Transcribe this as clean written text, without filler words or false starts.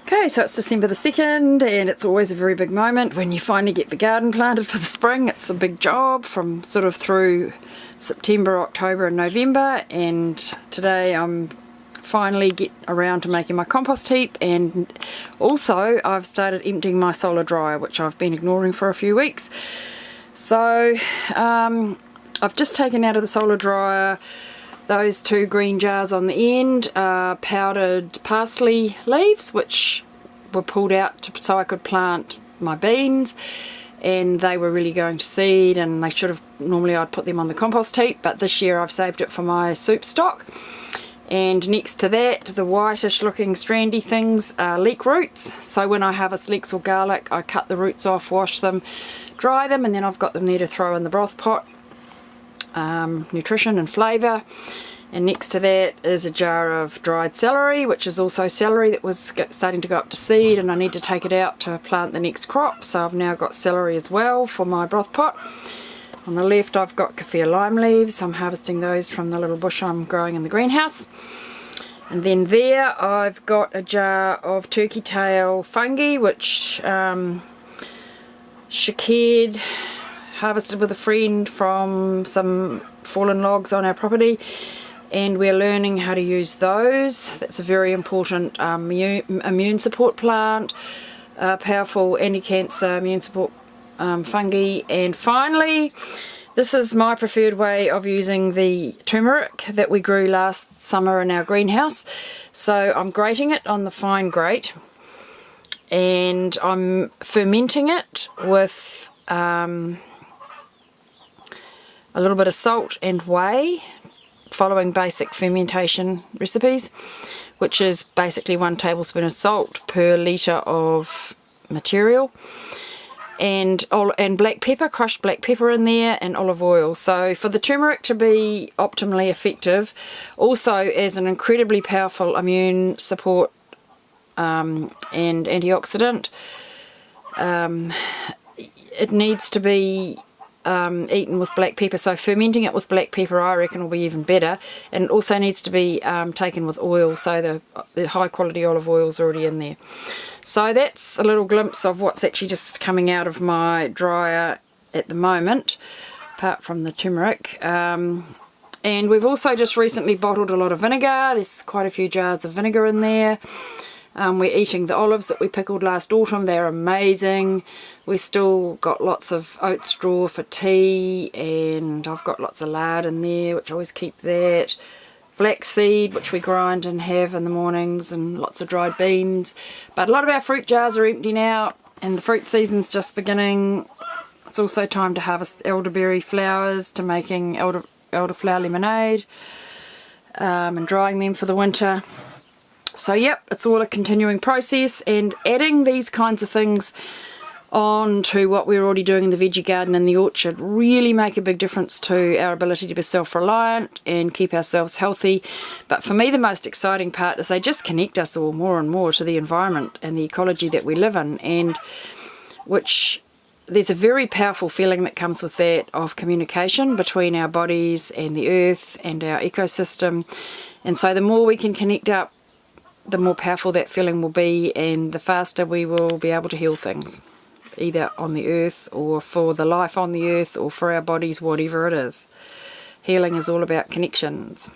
Okay, so it's December the 2nd, and it's always a very big moment when you finally get the garden planted for the spring. It's a big job from sort of through September, October and November, and today I'm finally get around to making my compost heap, and also I've started emptying my solar dryer, which I've been ignoring for a few weeks. So I've just taken out of the solar dryer those 2 green jars on the end, powdered parsley leaves, which were pulled out so I could plant my beans, and they were really going to seed, and they should have, normally I'd put them on the compost heap, but this year I've saved it for my soup stock. And next to that, the whitish looking strandy things are leek roots. So when I harvest leeks or garlic, I cut the roots off, wash them, dry them, and then I've got them there to throw in the broth pot. Nutrition and flavour. And next to that is a jar of dried celery, which is also celery that was starting to go up to seed, and I need to take it out to plant the next crop. So I've now got celery as well for my broth pot. On the left I've got kaffir lime leaves. I'm harvesting those from the little bush I'm growing in the greenhouse. And then there I've got a jar of turkey tail fungi, which Shaked harvested with a friend from some fallen logs on our property, and we're learning how to use those. That's a very important immune support plant, powerful anti-cancer immune support fungi. And finally, this is my preferred way of using the turmeric that we grew last summer in our greenhouse. So I'm grating it on the fine grate, and I'm fermenting it with a little bit of salt and whey, following basic fermentation recipes, which is basically 1 tablespoon of salt per litre of material, and black pepper, crushed black pepper in there, and olive oil. So for the turmeric to be optimally effective, also as an incredibly powerful immune support and antioxidant, it needs to be eaten with black pepper. So fermenting it with black pepper, I reckon, will be even better. And it also needs to be taken with oil, so the high quality olive oil is already in there. So that's a little glimpse of what's actually just coming out of my dryer at the moment, apart from the turmeric. And we've also just recently bottled a lot of vinegar. There's quite a few jars of vinegar in there. We're eating the olives that we pickled last autumn. They're amazing. We still got lots of oat straw for tea, and I've got lots of lard in there, which I always keep that. Flaxseed, which we grind and have in the mornings, and lots of dried beans. But a lot of our fruit jars are emptying out, and the fruit season's just beginning. It's also time to harvest elderberry flowers to making elderflower lemonade, and drying them for the winter. So yep, it's all a continuing process, and adding these kinds of things on to what we're already doing in the veggie garden and the orchard really make a big difference to our ability to be self-reliant and keep ourselves healthy. But for me, the most exciting part is they just connect us all more and more to the environment and the ecology that we live in, and which there's a very powerful feeling that comes with that of communication between our bodies and the earth and our ecosystem. And so the more we can connect up, the more powerful that feeling will be, and the faster we will be able to heal things, either on the earth or for the life on the earth or for our bodies, whatever it is. Healing is all about connections.